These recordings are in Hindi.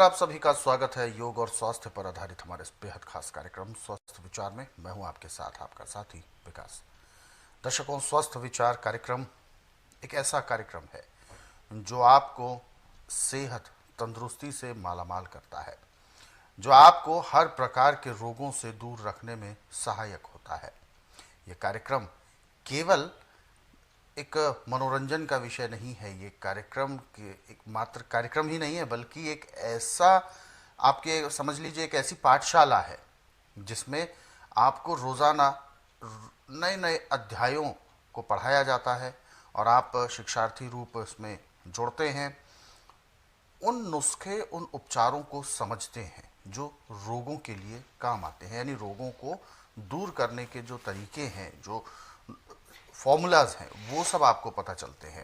आप सभी का स्वागत है योग और स्वास्थ्य पर आधारित हमारे इस बेहद खास कार्यक्रम स्वस्थ विचार में। मैं हूं आपके साथ आपका साथी विकास। दर्शकों, स्वस्थ विचार कार्यक्रम एक ऐसा कार्यक्रम है जो आपको सेहत तंदुरुस्ती से मालामाल करता है, जो आपको हर प्रकार के रोगों से दूर रखने में सहायक होता है। ये कार्यक्रम केवल एक मनोरंजन का विषय नहीं है, ये कार्यक्रम के एक मात्र कार्यक्रम ही नहीं है, बल्कि एक ऐसा आपके समझ लीजिए एक ऐसी पाठशाला है जिसमें आपको रोज़ाना नए नए अध्यायों को पढ़ाया जाता है और आप शिक्षार्थी रूप इसमें जुड़ते हैं, उन नुस्खे उन उपचारों को समझते हैं जो रोगों के लिए काम आते हैं। यानी रोगों को दूर करने के जो तरीके हैं, जो फॉर्मूलाज हैं, वो सब आपको पता चलते हैं।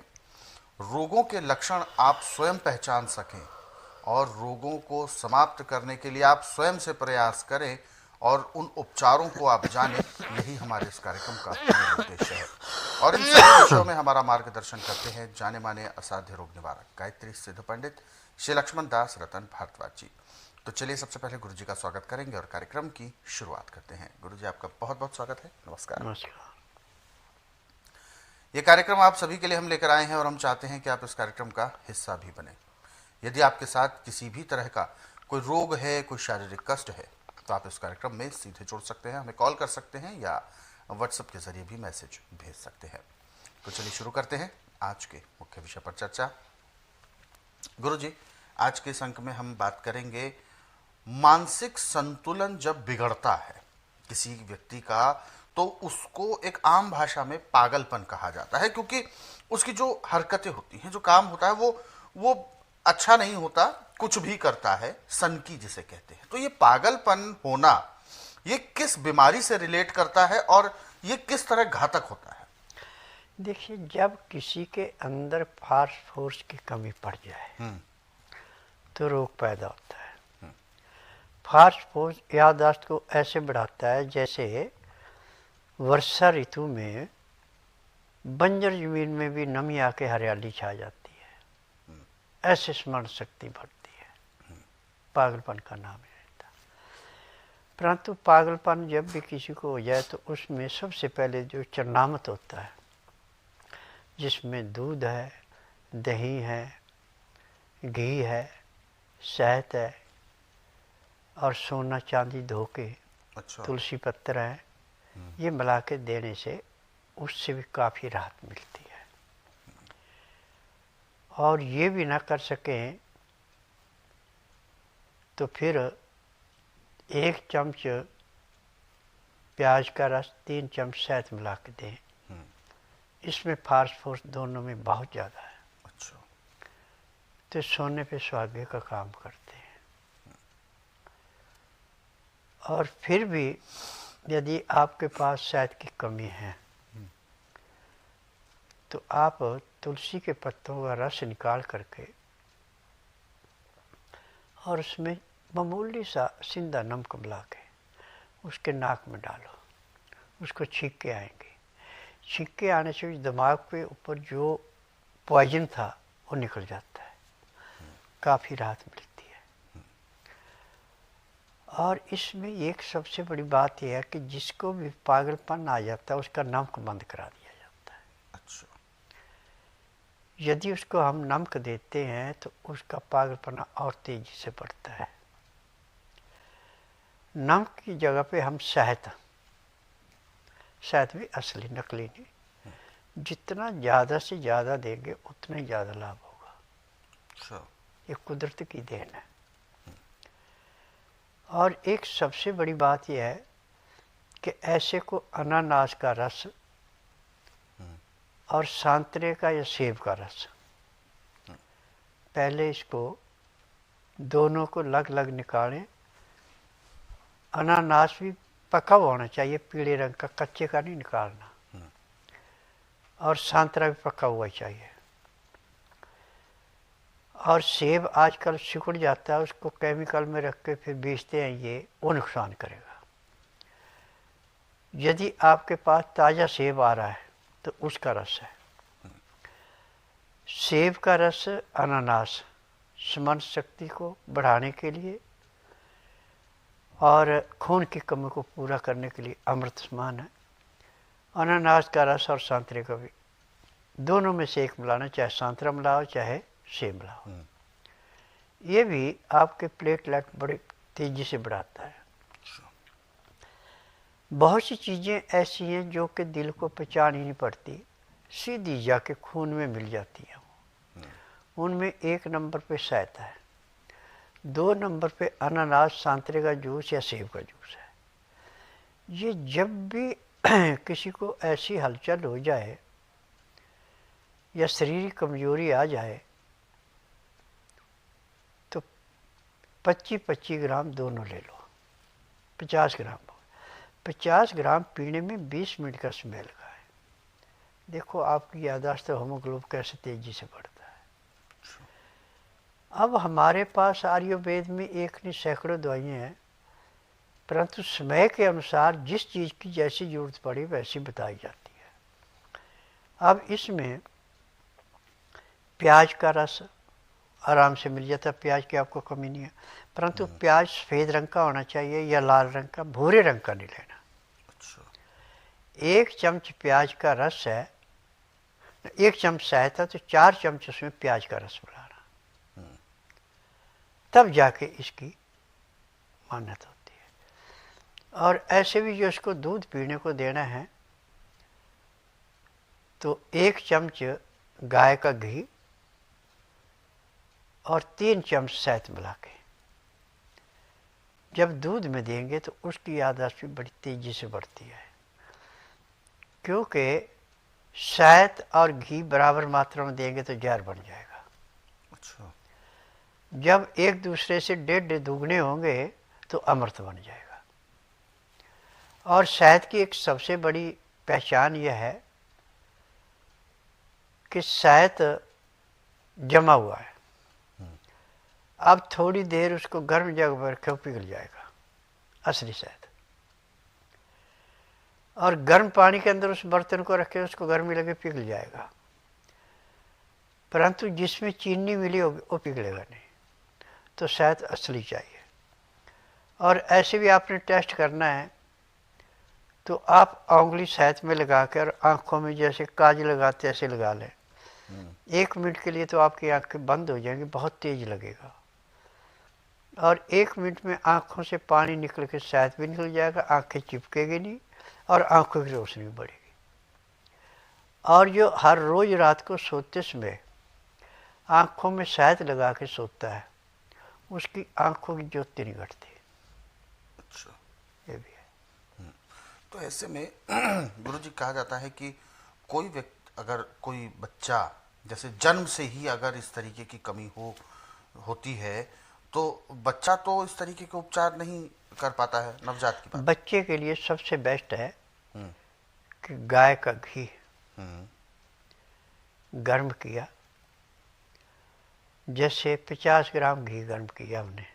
रोगों के लक्षण आप स्वयं पहचान सकें और रोगों को समाप्त करने के लिए आप स्वयं से प्रयास करें और उन उपचारों को आप जानें, यही हमारे इस कार्यक्रम का मूल उद्देश्य है। और इन सभी विषयों में हमारा मार्गदर्शन करते हैं जाने माने असाध्य रोग निवारक गायत्री सिद्ध पंडित श्री लक्ष्मण दास रतन भारद्वाज जी। तो चलिए सबसे पहले गुरु जी का स्वागत करेंगे और कार्यक्रम की शुरुआत करते हैं। गुरु जी, आपका बहुत बहुत स्वागत है। नमस्कार। नमस्कार। ये कार्यक्रम आप सभी के लिए हम लेकर आए हैं और हम चाहते हैं कि आप इस कार्यक्रम का हिस्सा भी बने। यदि आपके साथ किसी भी तरह का कोई रोग है, कोई शारीरिक कष्ट है, तो आप इस कार्यक्रम में सीधे जुड़ सकते हैं, हमें कॉल कर सकते हैं या व्हाट्सएप के जरिए भी मैसेज भेज सकते हैं। तो चलिए शुरू करते हैं आज के मुख्य विषय पर चर्चा। गुरु जी, आज के इस अंक में हम बात करेंगे मानसिक संतुलन जब बिगड़ता है किसी व्यक्ति का, तो उसको एक आम भाषा में पागलपन कहा जाता है, क्योंकि उसकी जो हरकतें होती हैं, जो काम होता है, वो अच्छा नहीं होता, कुछ भी करता है, सनकी जिसे कहते हैं। तो ये पागलपन होना, ये किस बीमारी से रिलेट करता है और ये किस तरह घातक होता है? देखिए, जब किसी के अंदर फास्फोरस की कमी पड़ जाए तो रोग पैदा होता है। फास्फोरस याददाश्त को ऐसे बढ़ाता है जैसे वर्षा ऋतु में बंजर जमीन में भी नमी आके हरियाली छा जाती है, ऐसे स्मरण शक्ति बढ़ती है। पागलपन का नाम है रहता। परंतु पागलपन जब भी किसी को हो जाए तो उसमें सबसे पहले जो चरनामत होता है, जिसमें दूध है, दही है, घी है, शहद है और सोना चांदी धो के तुलसी पत्तर है, ये मिला के देने से उससे भी काफ़ी राहत मिलती है। और ये भी ना कर सकें तो फिर 1 चम्मच प्याज का रस, 3 चम्मच शहद मिला के दें। इसमें फास्फोरस दोनों में बहुत ज़्यादा है। अच्छा। तो सोने पे सुहागे का काम करते हैं। और फिर भी यदि आपके पास शहद की कमी है तो आप तुलसी के पत्तों का रस निकाल करके और उसमें मामूली सा सिंधा नमक मिला के उसके नाक में डालो, उसको छींक के आएंगे। छींक के आने से दिमाग पे ऊपर जो पॉइजन था वो निकल जाता है, काफ़ी राहत मिलती है। और इसमें एक सबसे बड़ी बात यह है कि जिसको भी पागलपन आ जाता है उसका नमक बंद करा दिया जाता है। अच्छा। यदि उसको हम नमक देते हैं तो उसका पागलपन और तेजी से बढ़ता है। नमक की जगह पे हम शहद भी असली, नकली नहीं, जितना ज़्यादा से ज़्यादा देंगे उतना ही ज़्यादा लाभ होगा। अच्छा। ये कुदरत की देन है। और एक सबसे बड़ी बात यह है कि ऐसे को अनानास का रस और संतरे का या सेब का रस, पहले इसको दोनों को लग लग निकालें। अनानास भी पका हुआ होना चाहिए, पीले रंग का, कच्चे का नहीं निकालना। और संतरा भी पका हुआ चाहिए। और सेब आजकल सिकुड़ जाता है, उसको केमिकल में रख के फिर बेचते हैं, ये वो नुकसान करेगा। यदि आपके पास ताज़ा सेब आ रहा है तो उसका रस है। सेब का रस, अनानास, स्मरण शक्ति को बढ़ाने के लिए और खून की कमी को पूरा करने के लिए अमृत समान है। अनानास का रस और संतरे का भी, दोनों में से एक मिलाना, चाहे संतरा मिलाओ चाहे सेब मिलाओ। ये भी आपके प्लेटलेट बड़ी तेजी से बढ़ाता है। बहुत सी चीज़ें ऐसी हैं जो कि दिल को पहचान ही नहीं पड़ती, सीधी जाके खून में मिल जाती हैं। उनमें 1 नंबर पे शहद है, 2 नंबर पे अनानास, संतरे का जूस या सेब का जूस है। ये जब भी किसी को ऐसी हलचल हो जाए या शरीर कमजोरी आ जाए तो 25-25 ग्राम दोनों ले लो, 50 ग्राम। 50 ग्राम पीने में 20 मिनट का समय लगा है। देखो आपकी याददाश्त, हीमोग्लोबिन कैसे तेजी से बढ़ता है। अब हमारे पास आयुर्वेद में एक नहीं सैकड़ों दवाइयाँ हैं, परंतु समय के अनुसार जिस चीज़ की जैसी जरूरत पड़ी वैसी बताई जाती है। अब इसमें प्याज का रस आराम से मिल जाता है, प्याज की आपको कमी नहीं है, परंतु प्याज सफ़ेद रंग का होना चाहिए या लाल रंग का, भूरे रंग का नहीं लेना। 1 चम्मच प्याज का रस है, 1 चम्मच शहद है तो 4 चम्मच उसमें प्याज का रस मिलाना, तब जाके इसकी मान्यता होती है। और ऐसे भी जो इसको दूध पीने को देना है तो 1 चम्मच गाय का घी और 3 चम्मच शहद मिला के जब दूध में देंगे तो उसकी याददाश्त भी बड़ी तेज़ी से बढ़ती है, क्योंकि शहद और घी बराबर मात्रा में देंगे तो जहर बन जाएगा। अच्छा। जब एक दूसरे से 1.5 दुगने होंगे तो अमृत बन जाएगा। और शहद की एक सबसे बड़ी पहचान यह है कि शहद जमा हुआ है, अब थोड़ी देर उसको गर्म जगह पर रखे पिघल जाएगा असली शहद, और गर्म पानी के अंदर उस बर्तन को रखे उसको गर्मी लगे पिघल जाएगा, परंतु जिसमें चीनी मिली होगी वो पिघलेगा नहीं। तो शहद असली चाहिए। और ऐसे भी आपने टेस्ट करना है तो आप उंगली शहद में लगा कर आँखों में जैसे काजल लगाते ऐसे लगा लें, 1 मिनट के लिए तो आपकी आँखें बंद हो जाएंगी, बहुत तेज लगेगा, और 1 मिनट में आँखों से पानी निकल के शहद भी निकल जाएगा, आँखें चिपकेगी नहीं और आँखों की रोशनी भी बढ़ेगी। और जो हर रोज़ रात को सोते समय आँखों में शहद लगा के सोता है उसकी आँखों की ज्योति नहीं घटती। अच्छा, ये भी है। तो ऐसे में गुरुजी कहा जाता है कि कोई व्यक्ति, अगर कोई बच्चा जैसे जन्म से ही अगर इस तरीके की कमी होती है तो बच्चा तो इस तरीके के उपचार नहीं कर पाता है, नवजात की बात। बच्चे के लिए सबसे बेस्ट है कि गाय का घी गर्म किया, जैसे 50 ग्राम घी गर्म किया हमने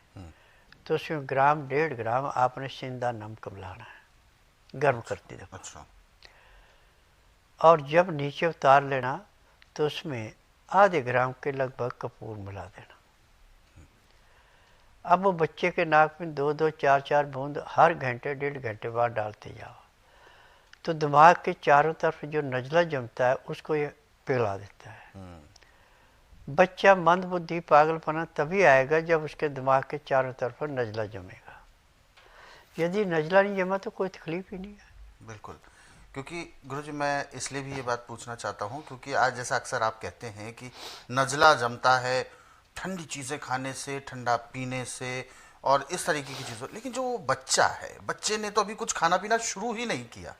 तो उसमें 1.5 ग्राम आपने सिंधा नमक मिलाना है गर्म करते देखो। अच्छा। और जब नीचे उतार लेना तो उसमें आधे ग्राम के लगभग कपूर मिला देना। अब वो बच्चे के नाक में 2-2, 4-4 बूंद हर घंटे 1.5 घंटे बाद डालते जाओ तो दिमाग के चारों तरफ जो नज़ला जमता है उसको ये पिघला देता है। बच्चा मंदबुद्धि पागलपना तभी आएगा जब उसके दिमाग के चारों तरफ नज़ला जमेगा, यदि नज़ला नहीं जमा तो कोई तकलीफ ही नहीं है। बिल्कुल, क्योंकि गुरुजी मैं इसलिए भी ये बात पूछना चाहता हूँ क्योंकि आज जैसा अक्सर आप कहते हैं कि नज़ला जमता है ठंडी चीज़ें खाने से, ठंडा पीने से और इस तरीके की चीज़ों, लेकिन जो बच्चा है, बच्चे ने तो अभी कुछ खाना पीना शुरू ही नहीं किया,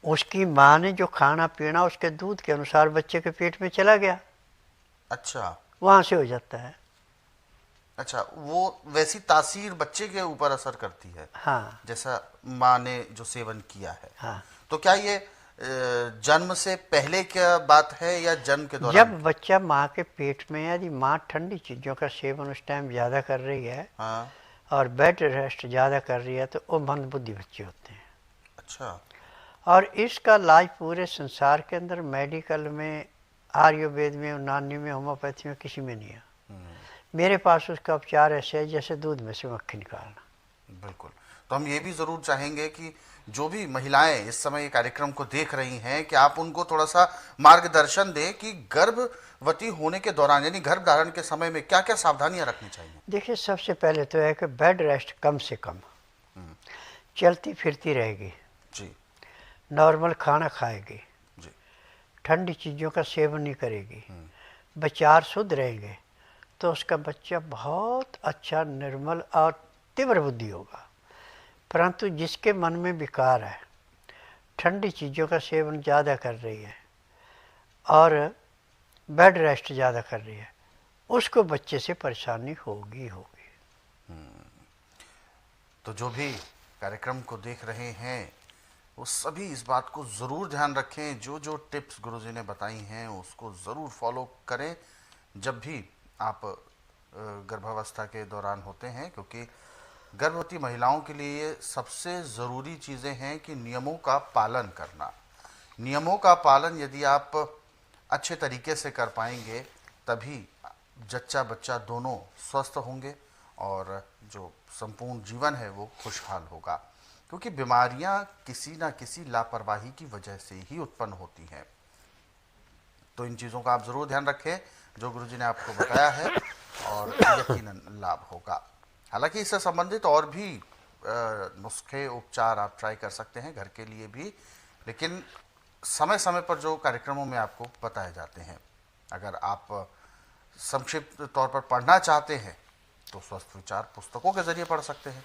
उसकी माँ ने जो खाना पीना उसके दूध के अनुसार बच्चे के पेट में चला गया। अच्छा, वहाँ से हो जाता है। अच्छा, वो वैसी तासीर बच्चे के ऊपर असर करती है। हाँ, जैसा माँ ने जो सेवन किया है। हाँ। तो क्या ये जन्म से पहले क्या बात है या जन्म के दौरान? जब बच्चा माँ के पेट में है, यदि माँ ठंडी चीज़ों का सेवन उस टाइम ज़्यादा कर रही है हाँ। और बेड रेस्ट ज़्यादा कर रही है तो वो मंदबुद्धि बच्चे होते हैं। अच्छा। और इसका इलाज पूरे संसार के अंदर मेडिकल में, आयुर्वेद में, यूनानी में, होम्योपैथी में किसी में नहीं है। मेरे पास उसका उपचार ऐसे है जैसे दूध में से मक्खी निकालना। बिल्कुल। तो हम ये भी ज़रूर चाहेंगे कि जो भी महिलाएं इस समय ये कार्यक्रम को देख रही हैं कि आप उनको थोड़ा सा मार्गदर्शन दें कि गर्भवती होने के दौरान यानी गर्भ धारण के समय में क्या क्या सावधानियां रखनी चाहिए। देखिए, सबसे पहले तो है कि बेड रेस्ट कम से कम, चलती फिरती रहेगी, जी नॉर्मल खाना खाएगी, जी। ठंडी चीज़ों का सेवन नहीं करेगी, विचार शुद्ध रहेंगे, तो उसका बच्चा बहुत अच्छा, निर्मल और तीव्र बुद्धि होगा। परंतु जिसके मन में विकार है, ठंडी चीज़ों का सेवन ज़्यादा कर रही है और बेड रेस्ट ज़्यादा कर रही है, उसको बच्चे से परेशानी होगी होगी। तो जो भी कार्यक्रम को देख रहे हैं वो सभी इस बात को ज़रूर ध्यान रखें, जो जो टिप्स गुरुजी ने बताई हैं उसको ज़रूर फॉलो करें जब भी आप गर्भावस्था के दौरान होते हैं, क्योंकि गर्भवती महिलाओं के लिए सबसे ज़रूरी चीज़ें हैं कि नियमों का पालन करना। नियमों का पालन यदि आप अच्छे तरीके से कर पाएंगे तभी जच्चा बच्चा दोनों स्वस्थ होंगे और जो संपूर्ण जीवन है वो खुशहाल होगा, क्योंकि बीमारियां किसी न किसी लापरवाही की वजह से ही उत्पन्न होती हैं। तो इन चीज़ों का आप ज़रूर ध्यान रखें जो गुरुजी ने आपको बताया है और यकीनन लाभ होगा। हालांकि इससे संबंधित और भी नुस्खे उपचार आप ट्राई कर सकते हैं घर के लिए भी, लेकिन समय समय पर जो कार्यक्रमों में आपको बताए जाते हैं। अगर आप संक्षिप्त तौर पर पढ़ना चाहते हैं तो स्वस्थ विचार पुस्तकों के जरिए पढ़ सकते हैं।